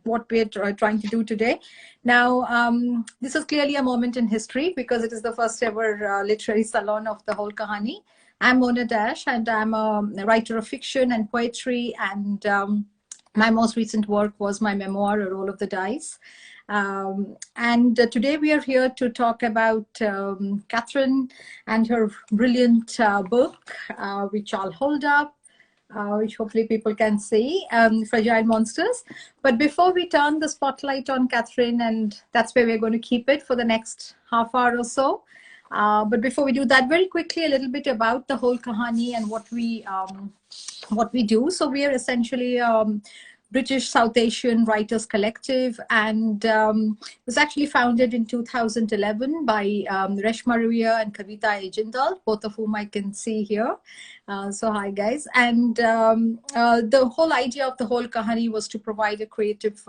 what we're trying to do today. Now, this is clearly a moment in history because it is the first ever literary salon of the whole Kahani. I'm Mona Dash, and I'm a writer of fiction and poetry, and my most recent work was my memoir, A Roll of the Dice. And today we are here to talk about Catherine and her brilliant book, which I'll hold up, which hopefully people can see, Fragile Monsters. But before we turn the spotlight on Catherine, and that's where we're going to keep it for the next half hour or so. But before we do that, very quickly, a little bit about the whole Kahani and what we do. So we are essentially British South Asian Writers Collective, and was actually founded in 2011 by Reshma Ravia and Kavita Ejindal, both of whom I can see here. So hi guys. And the whole idea of the whole Kahani was to provide a creative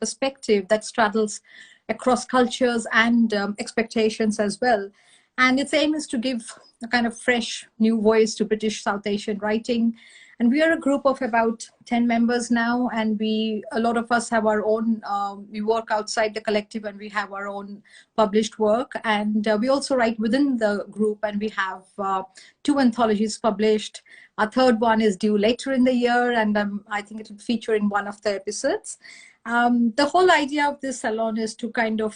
perspective that straddles across cultures and expectations as well. And its aim is to give a kind of fresh new voice to British South Asian writing. And we are a group of about 10 members now, and a lot of us have our own, we work outside the collective and we have our own published work. And we also write within the group, and we have 2 anthologies published. Our third one is due later in the year, and I think it will feature in one of the episodes. The whole idea of this salon is to kind of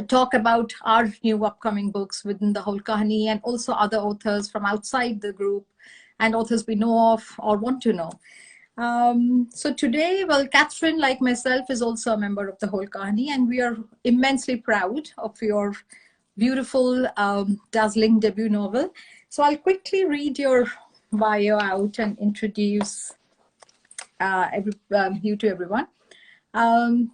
talk about our new upcoming books within the whole Kahani, and also other authors from outside the group and authors we know of or want to know. So today, well, Catherine, like myself, is also a member of the whole Kahani, and we are immensely proud of your beautiful, dazzling debut novel. So I'll quickly read your bio out and introduce you to everyone.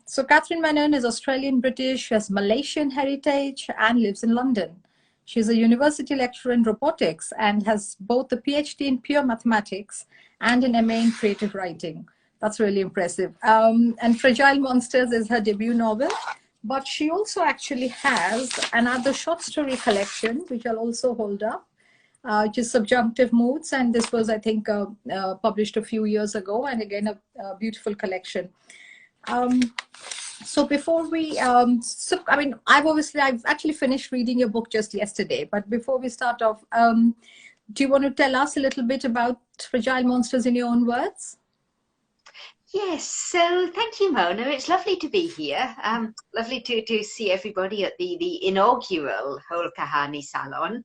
So Catherine Menon is Australian-British, has Malaysian heritage, and lives in London. She's a university lecturer in robotics and has both a PhD in pure mathematics and an MA in creative writing. That's really impressive. And Fragile Monsters is her debut novel, but she also actually has another short story collection, which I'll also hold up, which is Subjunctive Moods. And this was, I think, published a few years ago, and again, a beautiful collection. So before we, I mean, I've actually finished reading your book just yesterday, but before we start off, do you want to tell us a little bit about Fragile Monsters in your own words? Yes, so thank you, Mona. It's lovely to be here. Lovely to see everybody at the inaugural Whole Kahani Salon.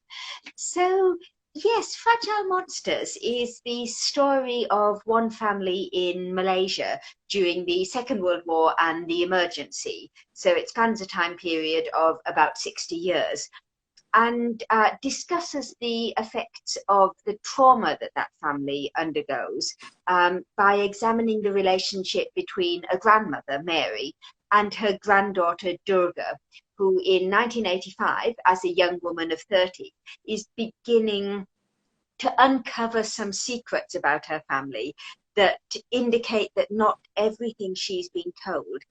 So yes, Fragile Monsters is the story of one family in Malaysia during the Second World War and the emergency. So it spans a time period of about 60 years, and discusses the effects of the trauma that family undergoes by examining the relationship between a grandmother, Mary, and her granddaughter, Durga, who in 1985, as a young woman of 30, is beginning to uncover some secrets about her family that indicate that not everything she's been told,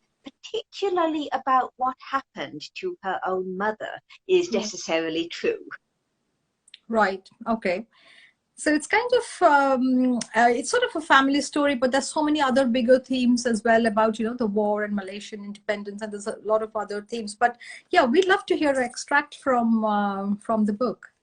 particularly about what happened to her own mother, is necessarily true. Right. Okay. So it's kind of, it's sort of a family story, but there's so many other bigger themes as well about, the war and Malaysian independence, and there's a lot of other themes. But yeah, we'd love to hear an extract from the book.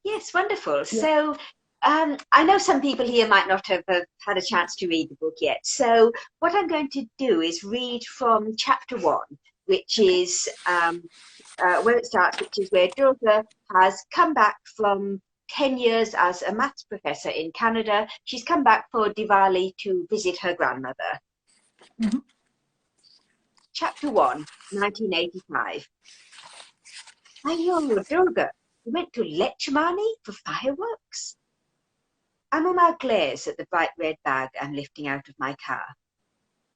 Yes, wonderful. Yeah. So I know some people here might not have had a chance to read the book yet. So what I'm going to do is read from chapter 1, which is where it starts, which is where Durga has come back from 10 years as a maths professor in Canada. She's come back for Diwali to visit her grandmother. Mm-hmm. Chapter 1, 1985. Ayo, Durga, you went to Lechmani for fireworks? Amuma glares at the bright red bag I'm lifting out of my car.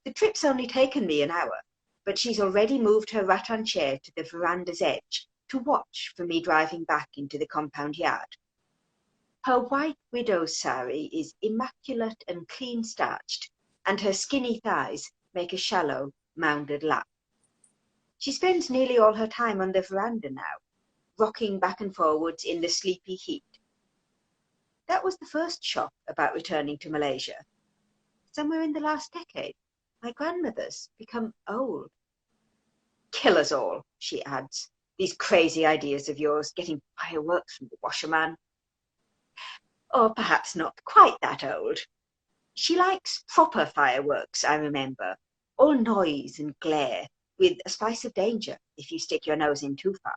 The trip's only taken me an hour, but she's already moved her rattan chair to the veranda's edge to watch for me driving back into the compound yard. Her white widow's sari is immaculate and clean starched, and her skinny thighs make a shallow, mounded lap. She spends nearly all her time on the veranda now, rocking back and forwards in the sleepy heat. That was the first shock about returning to Malaysia. somewhere in the last decade, my grandmother's become old. Kill us all, she adds. These crazy ideas of yours, getting fireworks from the washerman. Or perhaps not quite that old. She likes proper fireworks, I remember. All noise and glare, with a spice of danger if you stick your nose in too far.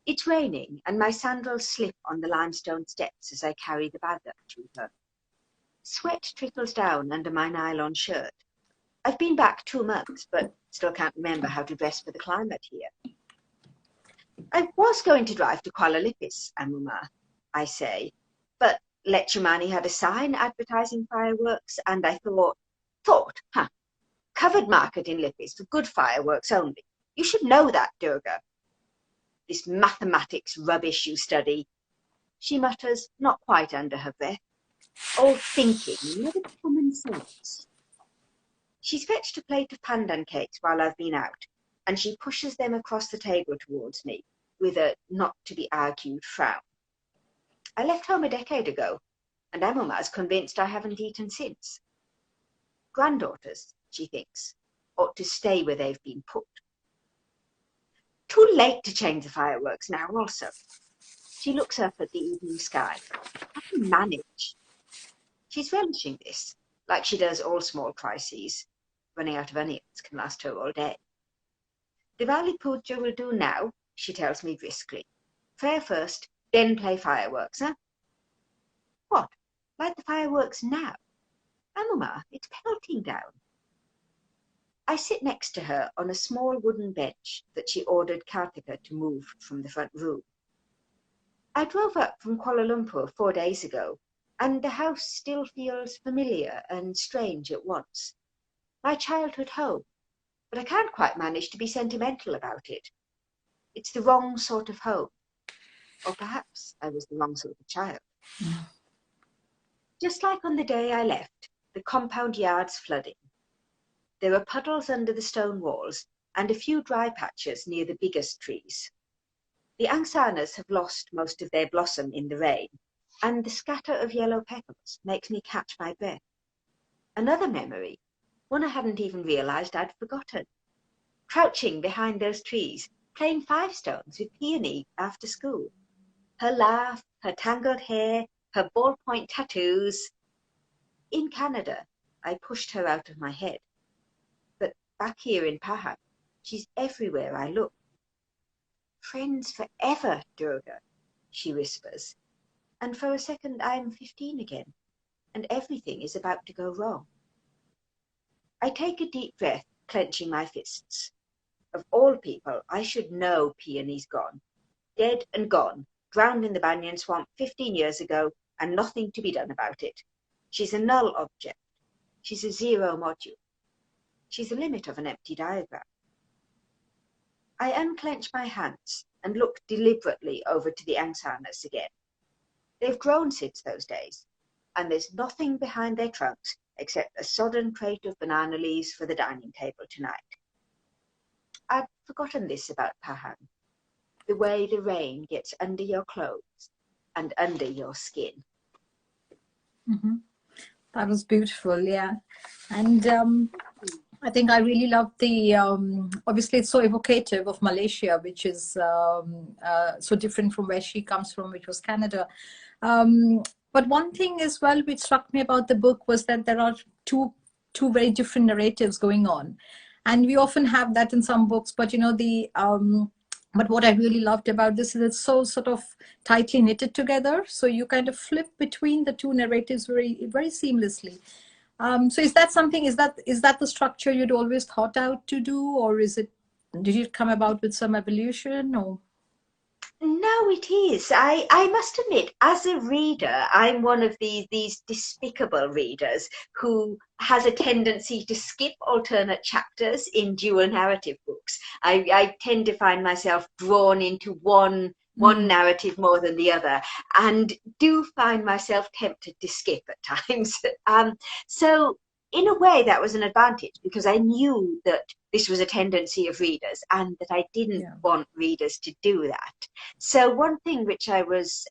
It's raining, and my sandals slip on the limestone steps as I carry the bag up to her. Sweat trickles down under my nylon shirt. I've been back 2 months, but still can't remember how to dress for the climate here. I was going to drive to Kuala Lumpur, Amuma, I say, but Letchumani had a sign advertising fireworks, and I thought, covered market in Lippis for good fireworks only. You should know that, Durga. This mathematics rubbish you study, she mutters, not quite under her breath. All thinking, never common sense. She's fetched a plate of pandan cakes while I've been out, and she pushes them across the table towards me with a not-to-be-argued frown. I left home a decade ago, and Amuma's convinced I haven't eaten since. Granddaughters, she thinks, ought to stay where they've been put. Too late to change the fireworks now also. She looks up at the evening sky. I can manage. She's relishing this, like she does all small crises. Running out of onions can last her all day. Diwali Puja will do now, she tells me briskly. Prayer first, then play fireworks, huh? What? Light the fireworks now? Amuma, it's pelting down. I sit next to her on a small wooden bench that she ordered Kartika to move from the front room. I drove up from Kuala Lumpur 4 days ago, and the house still feels familiar and strange at once. My childhood home, but I can't quite manage to be sentimental about it. It's the wrong sort of home. Or perhaps I was the wrong sort of child. Just like on the day I left, the compound yard's flooding. There are puddles under the stone walls and a few dry patches near the biggest trees. The angsanas have lost most of their blossom in the rain, and the scatter of yellow petals makes me catch my breath. Another memory, one I hadn't even realised I'd forgotten. Crouching behind those trees, playing five stones with Peony after school. Her laugh, her tangled hair, her ballpoint tattoos. In Canada, I pushed her out of my head. But back here in Pahang, she's everywhere I look. Friends forever, Durga, she whispers. And for a second I am 15 again, and everything is about to go wrong. I take a deep breath, clenching my fists. Of all people, I should know Peony's gone. Dead and gone, drowned in the banyan swamp 15 years ago, and nothing to be done about it. She's a null object. She's a zero module. She's the limit of an empty diagram. I unclench my hands and look deliberately over to the angsanas again. They've grown since those days, and there's nothing behind their trunks except a sodden crate of banana leaves for the dining table tonight. I'd forgotten this about Pahang, the way the rain gets under your clothes and under your skin. Mm-hmm. That was beautiful, yeah. And I think I really love the, obviously it's so evocative of Malaysia, which is so different from where she comes from, which was Canada. But one thing as well which struck me about the book was that there are two very different narratives going on. And we often have that in some books, but you know, but what I really loved about this is it's so sort of tightly knitted together. So you kind of flip between the two narratives very, very seamlessly. So is that something, is that the structure you'd always thought out to do, or did it come about with some evolution, or? No, it is. I must admit, as a reader, I'm one of these despicable readers who has a tendency to skip alternate chapters in dual narrative books. I tend to find myself drawn into one narrative more than the other, and do find myself tempted to skip at times. So in a way, that was an advantage because I knew that this was a tendency of readers and that I didn't want readers to do that. So one thing which I was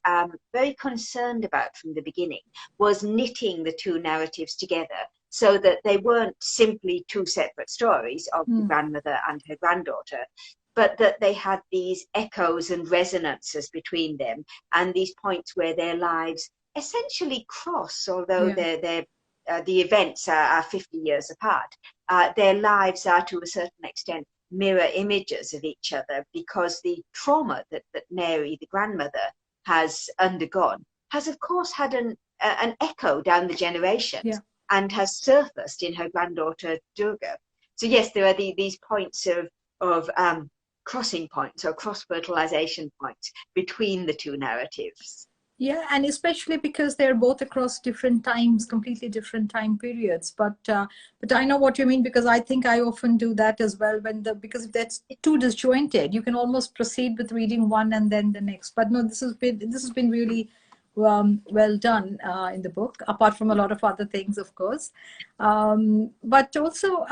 very concerned about from the beginning was knitting the two narratives together so that they weren't simply two separate stories of the grandmother and her granddaughter, but that they had these echoes and resonances between them and these points where their lives essentially cross, although the events are 50 years apart. Their lives are to a certain extent mirror images of each other because the trauma that Mary, the grandmother, has undergone has, of course, had an echo down the generations and has surfaced in her granddaughter Durga. So yes, there are these points of crossing points or cross-fertilization points between the two narratives. Yeah, and especially because they're both across different times, completely different time periods. But I know what you mean, because I think I often do that as well. Because if that's too disjointed, you can almost proceed with reading one and then the next. But no, this has been really well done in the book. Apart from a lot of other things, of course. But also,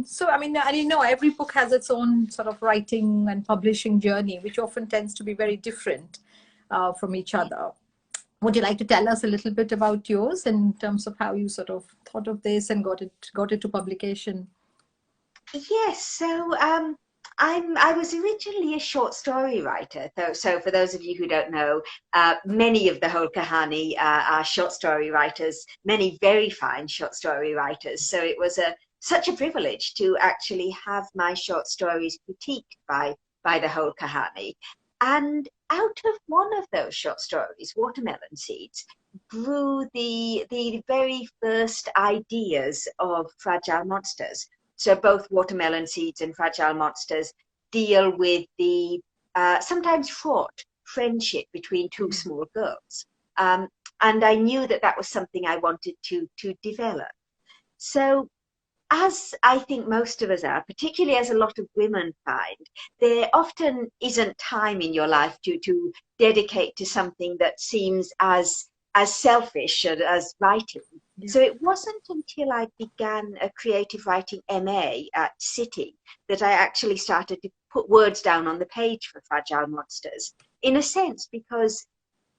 so I mean, and every book has its own sort of writing and publishing journey, which often tends to be very different from each other. Would you like to tell us a little bit about yours in terms of how you sort of thought of this and got it to publication? Yes, so I was originally a short story writer. So for those of you who don't know, many of the whole Kahani are short story writers, many very fine short story writers. So it was such a privilege to actually have my short stories critiqued by the whole Kahani. And out of one of those short stories, Watermelon Seeds, grew the very first ideas of Fragile Monsters. So both Watermelon Seeds and Fragile Monsters deal with the sometimes fraught friendship between two small girls. And I knew that was something I wanted to develop. So as I think most of us are, particularly as a lot of women find, there often isn't time in your life to dedicate to something that seems as selfish as writing. Yeah. So it wasn't until I began a creative writing MA at City that I actually started to put words down on the page for Fragile Monsters, in a sense, because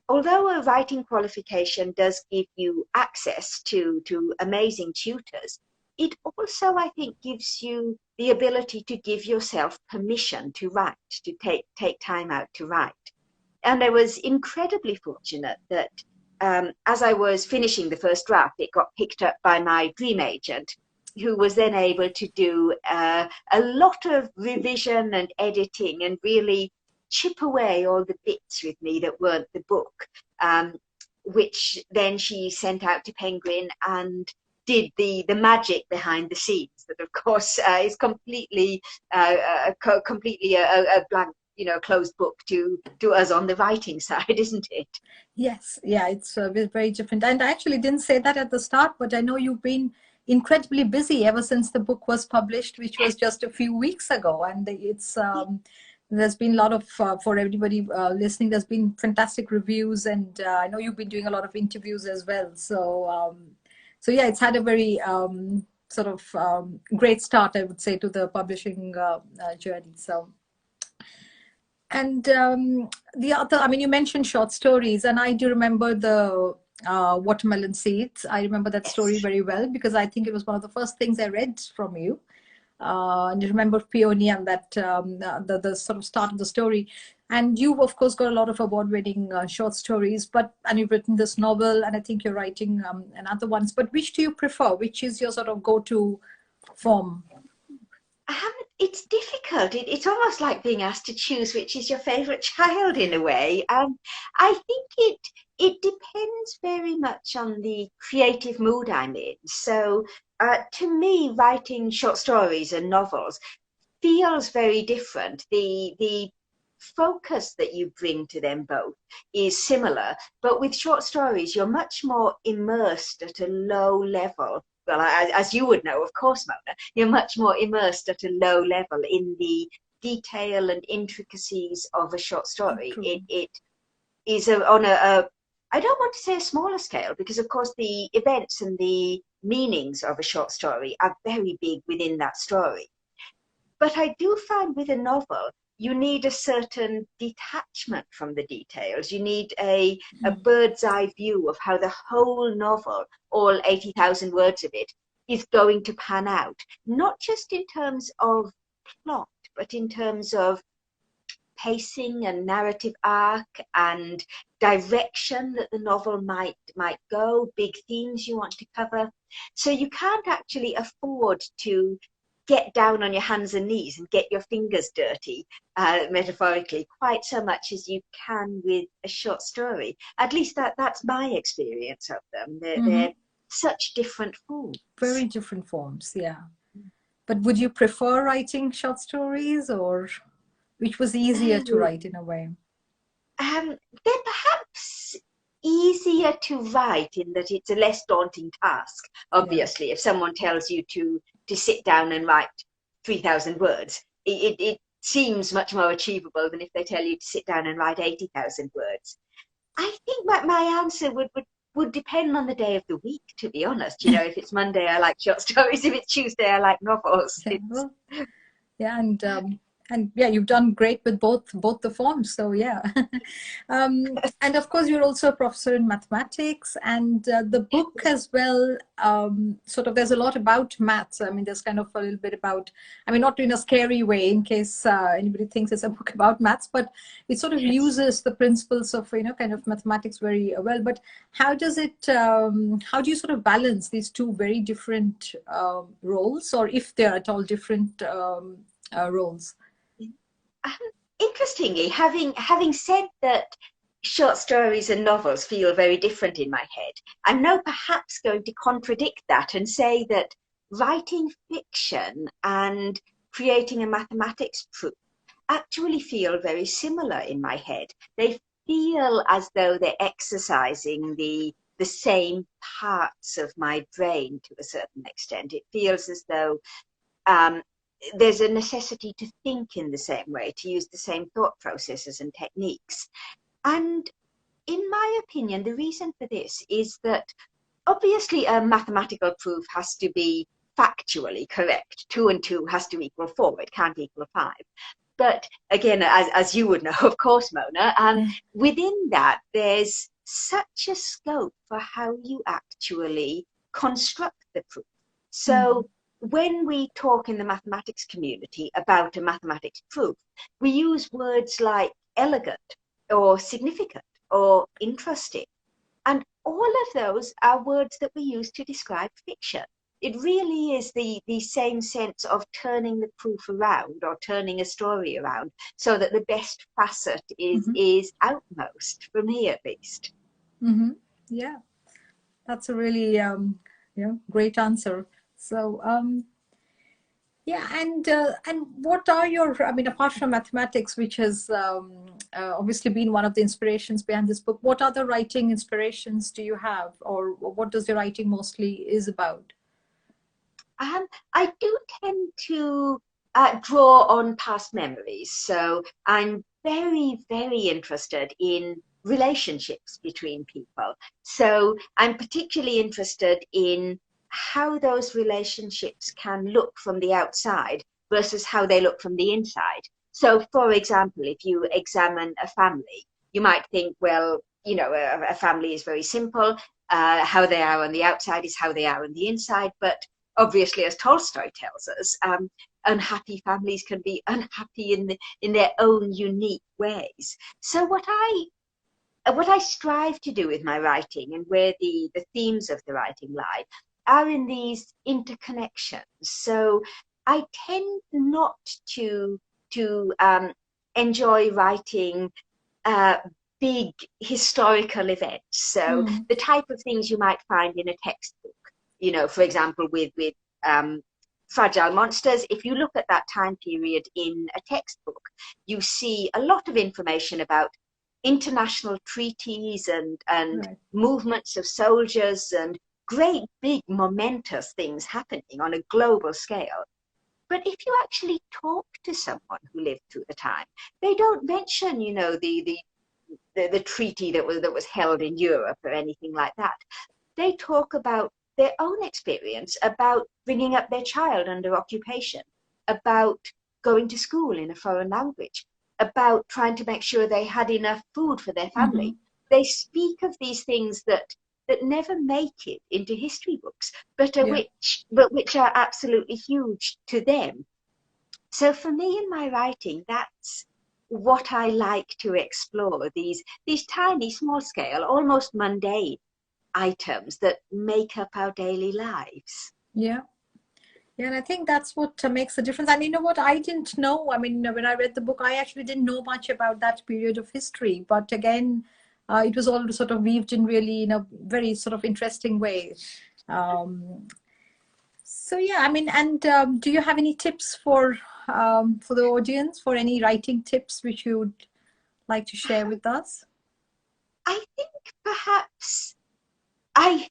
although a writing qualification does give you access to amazing tutors, it also, I think, gives you the ability to give yourself permission to write, to take time out to write. And I was incredibly fortunate that as I was finishing the first draft, it got picked up by my dream agent, who was then able to do a lot of revision and editing and really chip away all the bits with me that weren't the book, which then she sent out to Penguin and did the magic behind the scenes that, of course, is completely a blank, closed book to us on the writing side, isn't it? Yes, yeah, it's very different. And I actually didn't say that at the start, but I know you've been incredibly busy ever since the book was published, which was just a few weeks ago. And it's there's been a lot of, for everybody listening, there's been fantastic reviews. And I know you've been doing a lot of interviews as well. So yeah, it's had a very sort of great start, I would say, to the publishing journey. So, and the other, I mean, you mentioned short stories, and I do remember the Watermelon Seeds. I remember that story very well because I think it was one of the first things I read from you. And you remember Peony and that the sort of start of the story. And you've, of course, got a lot of award-winning short stories, and you've written this novel, and I think you're writing another ones. But which do you prefer? Which is your sort of go-to form? It's difficult. It's almost like being asked to choose which is your favorite child in a way. I think it depends very much on the creative mood I'm in. So to me, writing short stories and novels feels very different. The focus that you bring to them both is similar, but with short stories, you're much more immersed at a low level. Well, as you would know, of course, Mona, you're much more immersed at a low level in the detail and intricacies of a short story. It is on a I don't want to say a smaller scale, because of course the events and the meanings of a short story are very big within that story. But I do find with a novel, you need a certain detachment from the details. You need a bird's eye view of how the whole novel, all 80,000 words of it, is going to pan out. Not just in terms of plot, but in terms of pacing and narrative arc and direction that the novel might go, big themes you want to cover. So you can't actually afford to get down on your hands and knees and get your fingers dirty, metaphorically, quite so much as you can with a short story. At least that's my experience of them. They're such different forms. Very different forms, yeah. But would you prefer writing short stories, or which was easier to write in a way? They're perhaps easier to write in that it's a less daunting task. Obviously, if someone tells you to sit down and write 3,000 words, it seems much more achievable than if they tell you to sit down and write 80,000 words. I think my answer would depend on the day of the week, to be honest. You know, if it's Monday, I like short stories. If it's Tuesday, I like novels. Yeah, and yeah, you've done great with both the forms. So yeah, and of course you're also a professor in mathematics, and the book as well. Sort of, there's a lot about maths. I mean, there's kind of a little bit about. I mean, not in a scary way, in case anybody thinks it's a book about maths, but it sort of uses the principles of kind of mathematics very well. But how does it? How do you sort of balance these two very different roles, or if they're at all different roles? Interestingly, having said that short stories and novels feel very different in my head, I'm now perhaps going to contradict that and say that writing fiction and creating a mathematics proof actually feel very similar in my head. They feel as though they're exercising the same parts of my brain to a certain extent. It feels as though there's a necessity to think in the same way, to use the same thought processes and techniques. And in my opinion, the reason for this is that obviously a mathematical proof has to be factually correct. 2 and 2 has to equal 4. It can't equal 5. But again, as you would know, of course, Mona, within that, there's such a scope for how you actually construct the proof. So when we talk in the mathematics community about a mathematics proof, we use words like elegant or significant or interesting. And all of those are words that we use to describe fiction. It really is the same sense of turning the proof around or turning a story around so that the best facet is outmost, for me at least. Yeah, that's a really great answer. So yeah, and what are your, I mean, apart from mathematics, which has obviously been one of the inspirations behind this book, what other writing inspirations do you have, or what does your writing mostly is about? I do tend to draw on past memories. So I'm very, very interested in relationships between people. So I'm particularly interested in how those relationships can look from the outside versus how they look from the inside. So, for example, if you examine a family, you might think, well, you know, a family is very simple. How they are on the outside is how they are on the inside. But obviously, as Tolstoy tells us, unhappy families can be unhappy in their own unique ways. So what I strive to do with my writing, and where the themes of the writing lie, are in these interconnections. So I tend not to enjoy writing big historical events. So the type of things you might find in a textbook, you know, for example, with Fragile Monsters, if you look at that time period in a textbook, you see a lot of information about international treaties and movements of soldiers and great big momentous things happening on a global scale. But if you actually talk to someone who lived through the time, they don't mention, you know, the treaty that was held in Europe or anything like that. They talk about their own experience about bringing up their child under occupation, about going to school in a foreign language, about trying to make sure they had enough food for their family. Mm-hmm. They speak of these things that never make it into history books, but Yeah. which are absolutely huge to them. So for me in my writing, that's what I like to explore, these tiny, small scale, almost mundane items that make up our daily lives. Yeah. Yeah, and I think that's what makes a difference. And you know what? I didn't know. I mean, when I read the book, I actually didn't know much about that period of history. But again, it was all sort of weaved in really in a very sort of interesting way. Um, so yeah, I mean, and do you have any tips for the audience, for any writing tips which you would like to share with us? I think perhaps I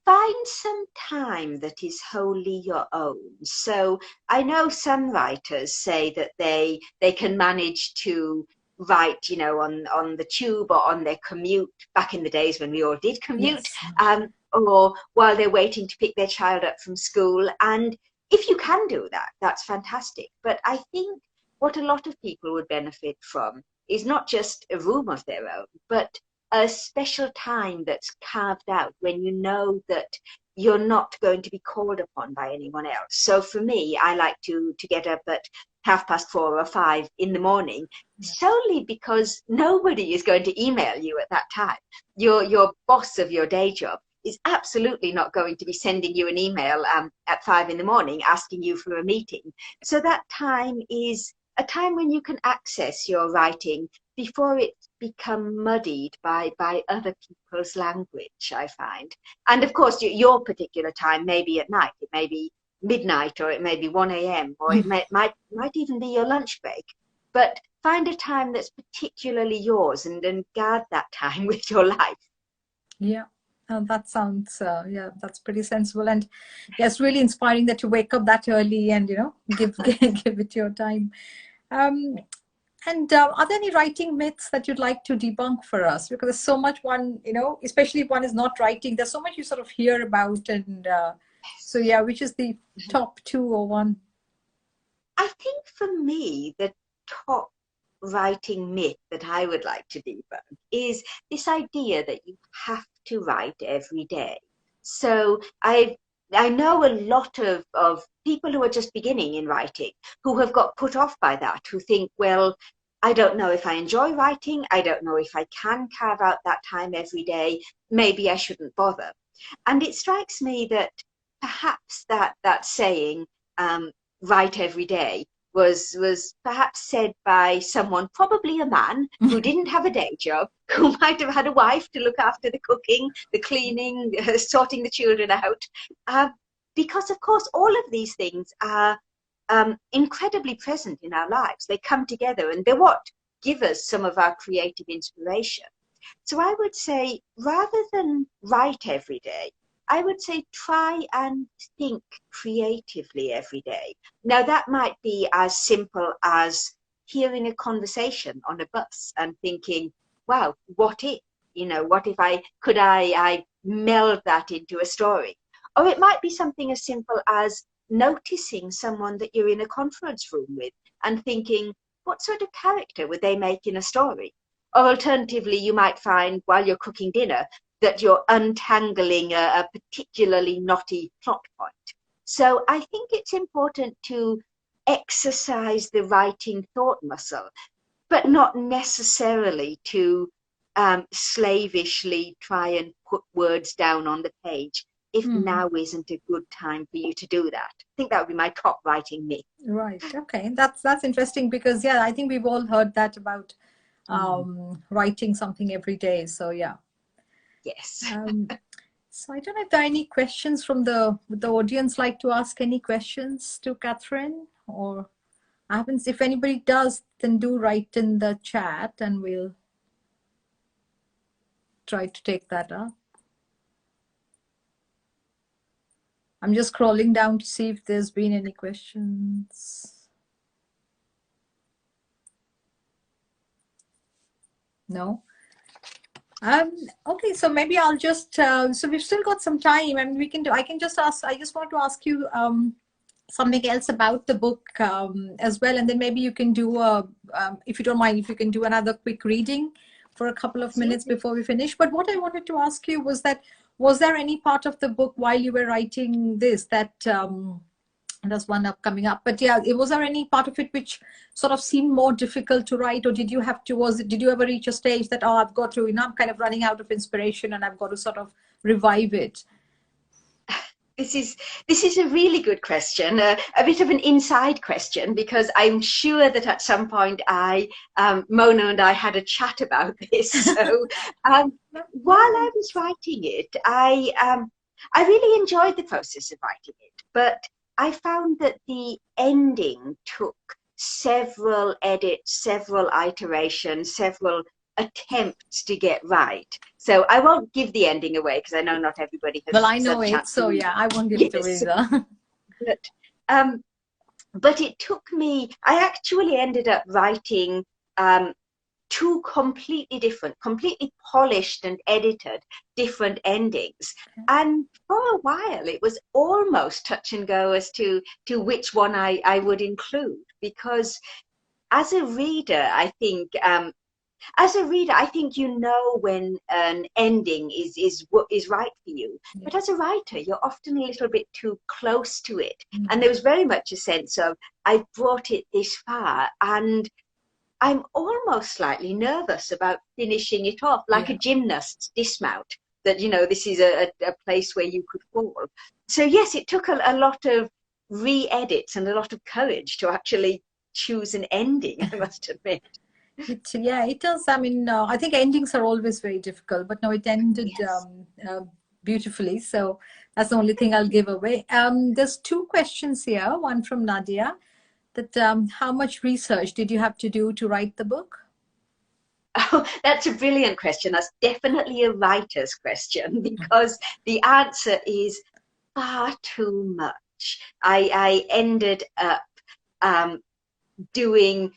find some time that is wholly your own. So I know some writers say that they can manage to write, on the tube or on their commute back in the days when we all did commute, Yes. or while they're waiting to pick their child up from school. And if you can do that, that's fantastic. But I think what a lot of people would benefit from is not just a room of their own, but a special time that's carved out when you know that you're not going to be called upon by anyone else. So for me, I like to get up at 4:30 or 5 in the morning, solely because nobody is going to email you at that time. Your boss of your day job is absolutely not going to be sending you an email at 5 in the morning asking you for a meeting. So that time is a time when you can access your writing before it's become muddied by other people's language, I find. And of course, your particular time may be at night. It may be midnight, or it may be 1 a.m., or it might even be your lunch break. But find a time that's particularly yours, and guard that time with your life. Yeah. That sounds, yeah, that's pretty sensible. And yeah, it's really inspiring that you wake up that early and, give, give it your time. Um, and are there any writing myths that you'd like to debunk for us? Because there's so much especially if one is not writing, there's so much you sort of hear about. And so, yeah, which is the top two or one? I think for me, the top writing myth that I would like to debunk is this idea that you have to write every day. So I know a lot of people who are just beginning in writing who have got put off by that, who think, well, I don't know if I enjoy writing. I don't know if I can carve out that time every day. Maybe I shouldn't bother. And it strikes me that perhaps that saying, write every day, was perhaps said by someone, probably a man, who didn't have a day job, who might have had a wife to look after the cooking, the cleaning, sorting the children out. Because, of course, all of these things are incredibly present in our lives. They come together and they're what give us some of our creative inspiration. So I would say, rather than write every day, I would say try and think creatively every day. Now, that might be as simple as hearing a conversation on a bus and thinking, wow, what if? What if I meld that into a story? Or it might be something as simple as noticing someone that you're in a conference room with and thinking, what sort of character would they make in a story? Or alternatively, you might find while you're cooking dinner that you're untangling a particularly knotty plot point. So I think it's important to exercise the writing thought muscle, but not necessarily to slavishly try and put words down on the page if now isn't a good time for you to do that. I think that would be my top writing myth. Right. Okay. That's interesting because, yeah, I think we've all heard that about writing something every day. So, yeah. Yes. So I don't know if there are any questions from the audience like to ask any questions to Catherine, or I haven't. If anybody does, then do write in the chat and we'll try to take that up. I'm just scrolling down to see if there's been any questions. No. Um, okay, so maybe I'll just, so we've still got some time and we can do, I can just ask, I just want to ask you something else about the book as well. And then maybe you can do, if you don't mind, if you can do another quick reading for a couple of minutes Absolutely. before we finish. But what I wanted to ask you was that, was there any part of the book while you were writing this that, there's one up coming up, but yeah, was there any part of it which sort of seemed more difficult to write, or did you have to, did you ever reach a stage that, oh, I've got to, I'm kind of running out of inspiration and I've got to sort of revive it? This is a really good question, a bit of an inside question, because I'm sure that at some point Mona and I had a chat about this. So while I was writing it, I really enjoyed the process of writing it, but I found that the ending took several edits, several iterations, several attempts to get right. So I won't give the ending away because I know not everybody Well, has I had know a it, chance to so read yeah, I won't give it. it away Yes, either. but um, but it took me. I actually ended up writing two completely different, completely polished and edited different endings. And for a while, it was almost touch and go as to which one I would include, because as a reader, I think you know when an ending is what is right for you. Yeah. But as a writer, you're often a little bit too close to it. And Mhm. there was very much a sense of, I've brought it this far, and I'm almost slightly nervous about finishing it off, like a Yeah. gymnast's dismount, that, this is a place where you could fall. So yes, it took a lot of re-edits and a lot of courage to actually choose an ending, I must admit. Yeah, it does. I mean, I think endings are always very difficult, but no, it ended Yes. beautifully. So that's the only thing I'll give away. There's two questions here. One from Nadia, that how much research did you have to do to write the book? Oh, that's a brilliant question. That's definitely a writer's question, because the answer is far too much. I ended up um, doing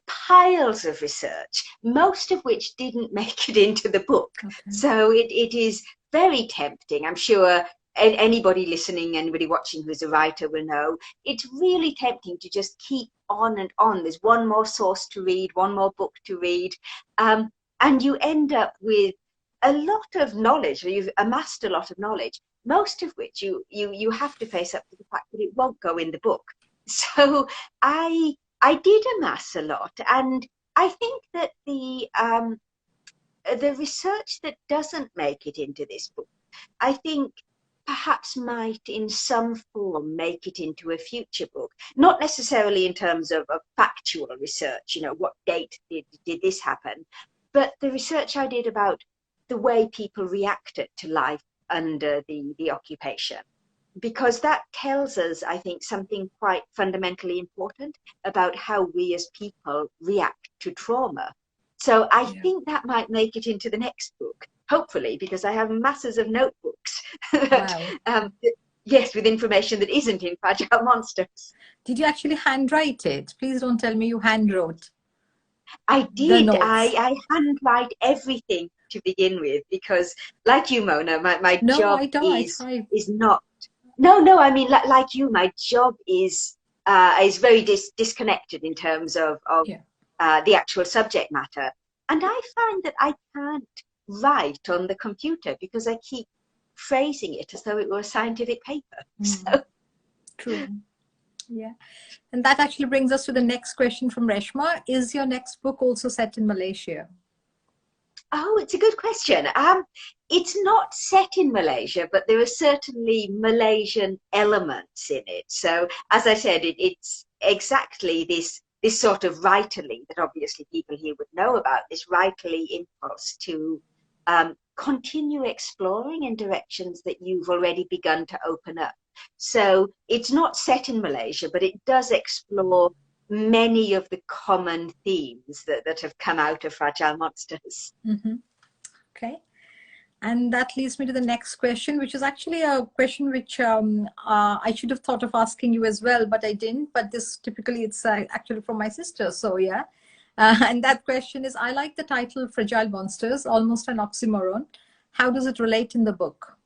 piles of research, most of which didn't make it into the book. Okay. So it is very tempting. I'm sure anybody listening, anybody watching who's a writer will know it's really tempting to just keep on and on. There's one more source to read, one more book to read, and you end up with a lot of knowledge, or you've amassed a lot of knowledge, most of which you have to face up to the fact that it won't go in the book. So I did amass a lot, and I think that the research that doesn't make it into this book, I think perhaps might in some form make it into a future book. Not necessarily in terms of factual research, what date did this happen, but the research I did about the way people reacted to life under the occupation, because that tells us, I think, something quite fundamentally important about how we as people react to trauma. So I Yeah. think that might make it into the next book, hopefully, because I have masses of notebooks that, Wow. yes, with information that isn't in Fragile Monsters. Did you actually handwrite it? Please don't tell me you handwrote I the did. notes. I handwrite everything to begin with, because, like you, Mona, my No, job I don't. I try. is not. No, no. I mean, like you, my job is very disconnected in terms of Yeah. the actual subject matter, and I find that I can't write on the computer because I keep phrasing it as though it were a scientific paper. Mm, So, true. Yeah. And that actually brings us to the next question from Reshma. Is your next book also set in Malaysia? oh, it's a good question. It's not set in Malaysia, but there are certainly Malaysian elements in it. So, as I said, it's exactly this sort of writerly that obviously people here would know about, this writerly impulse to continue exploring in directions that you've already begun to open up. So it's not set in Malaysia, but it does explore many of the common themes that have come out of Fragile Monsters. Mm-hmm. Okay. And that leads me to the next question, which is actually a question which I should have thought of asking you as well, but I didn't. But this typically it's actually from my sister. So yeah. And that question is, I like the title Fragile Monsters, almost an oxymoron. How does it relate in the book?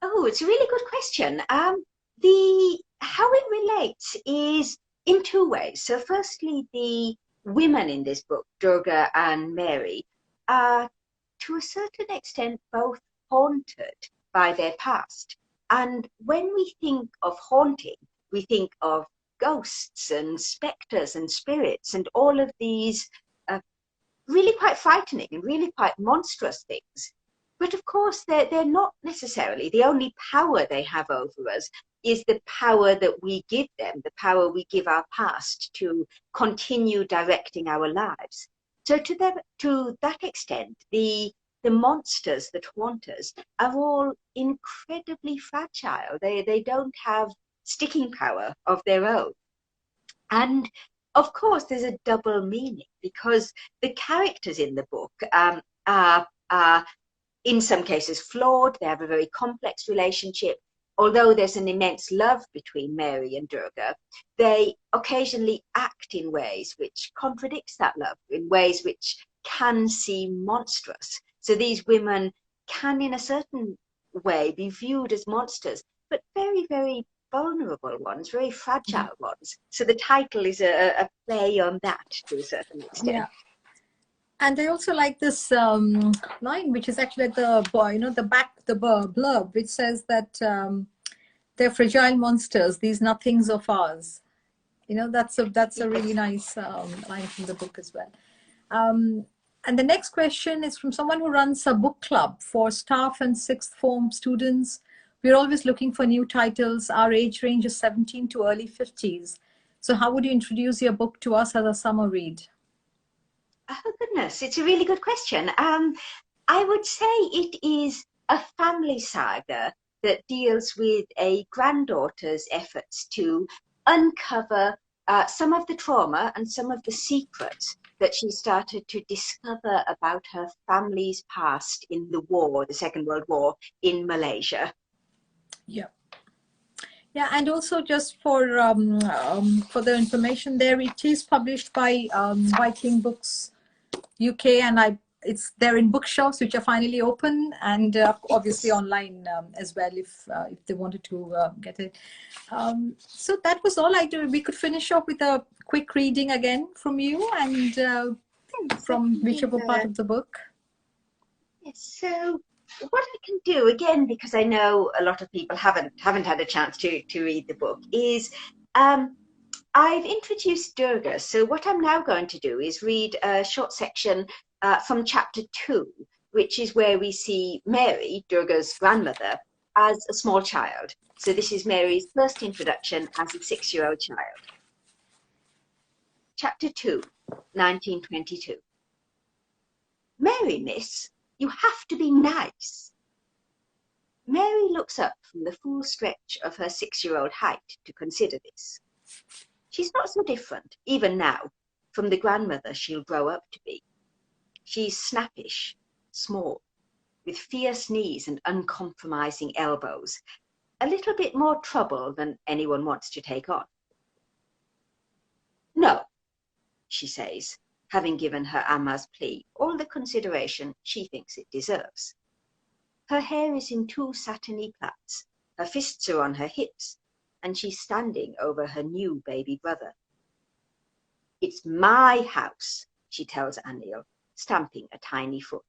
Oh, it's a really good question. The how it relates is in two ways. So, firstly, the women in this book, Durga and Mary, are to a certain extent both haunted by their past. And when we think of haunting, we think of ghosts and specters and spirits and all of these really quite frightening and really quite monstrous things. But of course, they're not necessarily. The only power they have over us is the power that we give them, the power we give our past to continue directing our lives. So to that extent, the monsters that haunt us are all incredibly fragile. They don't have sticking power of their own. And of course, there's a double meaning because the characters in the book are in some cases flawed. They have a very complex relationship. Although there's an immense love between Mary and Durga, they occasionally act in ways which contradicts that love, in ways which can seem monstrous. So these women can, in a certain way, be viewed as monsters, but very, very vulnerable ones, very Yeah. fragile ones. So the title is a play on that to a certain extent. Yeah. And I also like this line, which is actually at the the back, the blurb, which says that they're fragile monsters, these nothings of ours. That's a really nice line from the book as well. And the next question is from someone who runs a book club for staff and sixth form students. We're always looking for new titles. Our age range is 17 to early 50s. So how would you introduce your book to us as a summer read? Oh, goodness, it's a really good question. I would say it is a family saga that deals with a granddaughter's efforts to uncover some of the trauma and some of the secrets that she started to discover about her family's past in the war, the Second World War in Malaysia. Yeah. Yeah, and also just for the information there, it is published by Viking Books UK, and it's there in bookshops which are finally open, and obviously online as well if they wanted to get it. So that was all I do. We could finish off with a quick reading again from you, and from whichever part of the book. Yes, so what I can do again, because I know a lot of people haven't had a chance to read the book, is I've introduced Durga. So what I'm now going to do is read a short section from chapter 2, which is where we see Mary, Durga's grandmother, as a small child. So this is Mary's first introduction as a 6-year-old child. Chapter 2, 1922. Mary, miss, you have to be nice. Mary looks up from the full stretch of her 6-year-old height to consider this. She's not so different, even now, from the grandmother she'll grow up to be. She's snappish, small, with fierce knees and uncompromising elbows, a little bit more trouble than anyone wants to take on. No, she says, having given her Amma's plea all the consideration she thinks it deserves. Her hair is in 2 satiny plaits, her fists are on her hips, and she's standing over her new baby brother. It's my house, she tells Anil, stamping a tiny foot.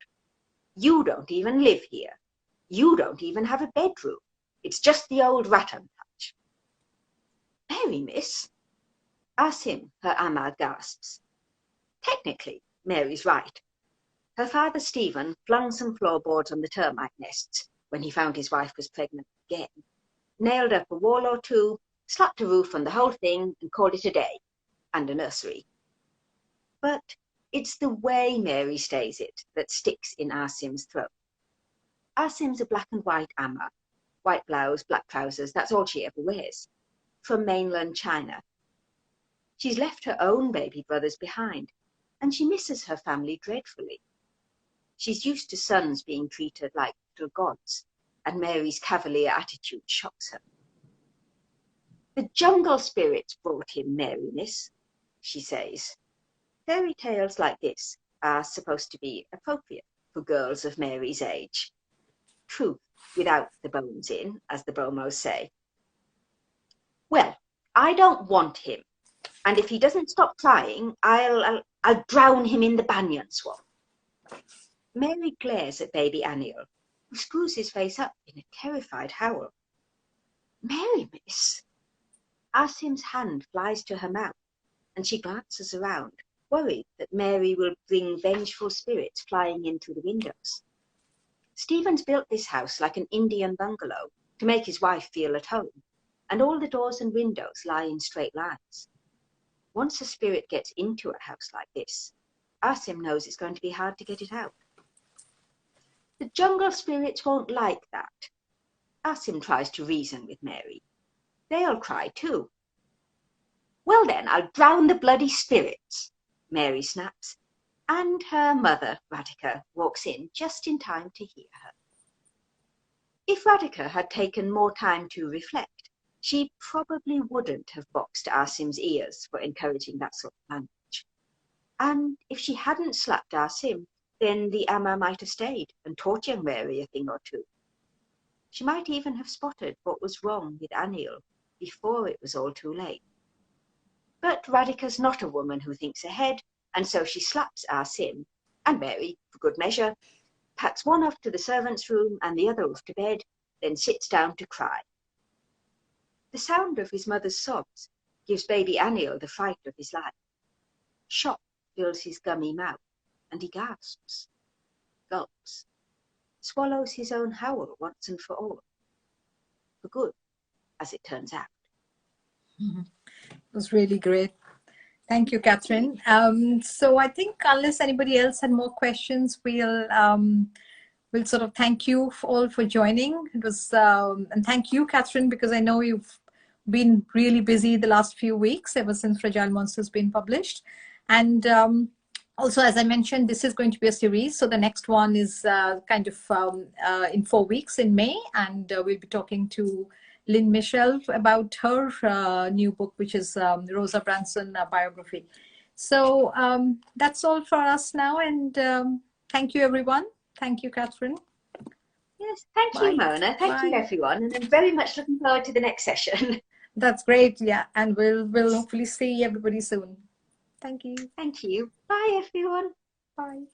You don't even live here. You don't even have a bedroom. It's just the old rattan patch. Mary, miss? Asim, her Amma gasps. Technically, Mary's right. Her father, Stephen, flung some floorboards on the termite nests when he found his wife was pregnant again, nailed up a wall or two, slapped a roof on the whole thing, and called it a day, and a nursery. But it's the way Mary stays it that sticks in Asim's throat. Asim's a black and white Amma, white blouse, black trousers, that's all she ever wears, from mainland China. She's left her own baby brothers behind, and she misses her family dreadfully. She's used to sons being treated like little gods, and Mary's cavalier attitude shocks her. The jungle spirits brought him, Mary, miss, she says. Fairy tales like this are supposed to be appropriate for girls of Mary's age. Truth without the bones in, as the Bromos say. Well, I don't want him, and if he doesn't stop crying, I'll drown him in the banyan swamp. Mary glares at baby Aniel, who screws his face up in a terrified howl. Mary, miss. Asim's hand flies to her mouth, and she glances around, worried that Mary will bring vengeful spirits flying in through the windows. Stephen's built this house like an Indian bungalow to make his wife feel at home, and all the doors and windows lie in straight lines. Once a spirit gets into a house like this, Asim knows it's going to be hard to get it out. The jungle spirits won't like that. Asim tries to reason with Mary. They'll cry too. Well then, I'll drown the bloody spirits, Mary snaps, and her mother, Radhika, walks in just in time to hear her. If Radhika had taken more time to reflect, she probably wouldn't have boxed Asim's ears for encouraging that sort of language. And if she hadn't slapped Asim, then the Amma might have stayed and taught young Mary a thing or two. She might even have spotted what was wrong with Anil before it was all too late. But Radhika's not a woman who thinks ahead, and so she slaps Asim, and Mary, for good measure, packs one off to the servants' room and the other off to bed, then sits down to cry. The sound of his mother's sobs gives baby Anil the fright of his life. Shock fills his gummy mouth, and he gasps, gulps, swallows his own howl once and for all. For good, as it turns out. It was really great. Thank you, Catherine. So I think unless anybody else had more questions, we'll sort of thank you all for joining. It was and thank you, Catherine, because I know you've been really busy the last few weeks ever since Fragile Monsters been published. And also, as I mentioned, this is going to be a series. So the next one is kind of in 4 weeks in May, and we'll be talking to Lynn Michelle about her new book, which is Rosa Branson biography. So that's all for us now, and thank you, everyone. Thank you, Catherine. Yes, thank you, Mona. Thank you, everyone, and I'm very much looking forward to the next session. That's great, yeah, and we'll hopefully see everybody soon. Thank you. Thank you. Bye, everyone. Bye.